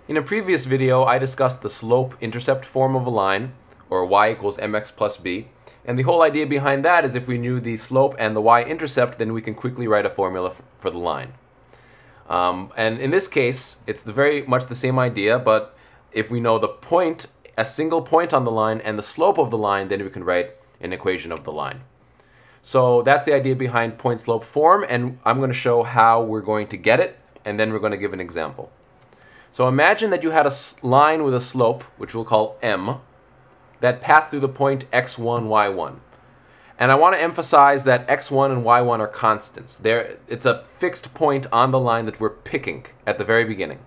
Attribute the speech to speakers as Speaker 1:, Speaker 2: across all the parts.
Speaker 1: In a previous video, I discussed the slope-intercept form of a line, or y equals mx plus b, and the whole idea behind that is if we knew the slope and the y-intercept, then we can quickly write a formula for the line. And in this case, it's very much the same idea, but if we know the point, a single point on the line, and the slope of the line, then we can write an equation of the line. So that's the idea behind point-slope form, and I'm going to show how we're going to get it, and then we're going to give an example. So imagine that you had a line with a slope, which we'll call m, that passed through the point x1, y1. And I want to emphasize that x1 and y1 are constants. It's a fixed point on the line that we're picking at the very beginning.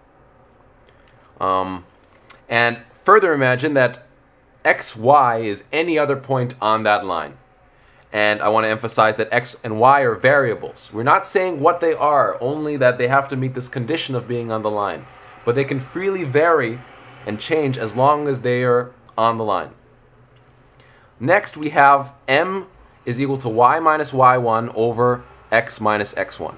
Speaker 1: And further imagine that xy is any other point on that line. And I want to emphasize that x and y are variables. We're not saying what they are, only that they have to meet this condition of being on the line. But they can freely vary and change as long as they are on the line. Next, we have m is equal to y minus y1 over x minus x1.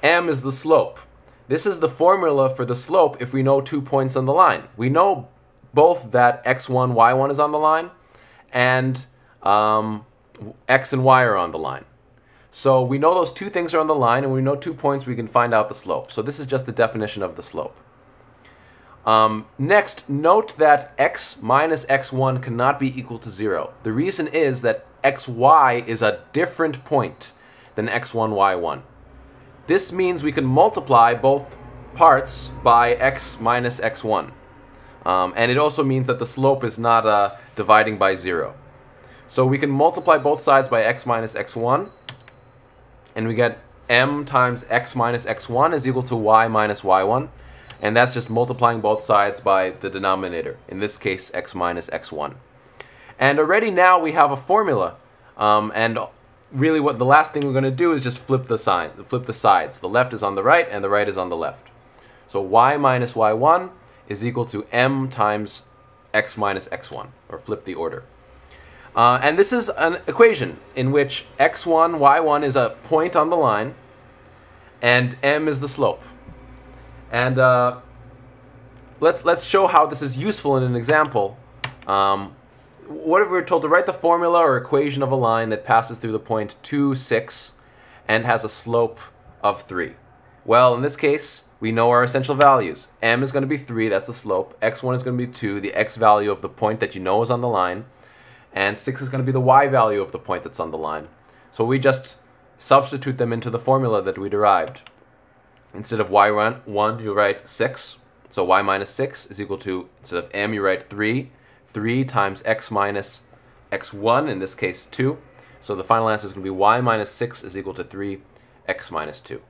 Speaker 1: M is the slope. This is the formula for the slope if we know 2 points on the line. We know both that x1, y1 is on the line, and x and y are on the line. So we know those two things are on the line, and we know 2 points, we can find out the slope. So this is just the definition of the slope. Next, note that x minus x1 cannot be equal to 0. The reason is that xy is a different point than x1, y1. This means we can multiply both parts by x minus x1. And it also means that the slope is not dividing by 0. So we can multiply both sides by x minus x1, and we get m times x minus x1 is equal to y minus y1. And that's just multiplying both sides by the denominator, in this case x minus x1. And already now we have a formula, and really what the last thing we're going to do is just flip the sides. The left is on the right and the right is on the left. So y minus y1 is equal to m times x minus x1, or flip the order. And this is an equation in which x1, y1 is a point on the line, and m is the slope. And let's show how this is useful in an example. What if we were told to write the formula or equation of a line that passes through the point 2, 6 and has a slope of 3? Well, in this case, we know our essential values. M is going to be 3, that's the slope. X1 is going to be 2, the x value of the point that you know is on the line. And 6 is going to be the y value of the point that's on the line. So we just substitute them into the formula that we derived. Instead of y1, you write 6. So y minus 6 is equal to, instead of m, you write 3. 3 times x minus x1, in this case 2. So the final answer is going to be y minus 6 is equal to 3, x minus 2.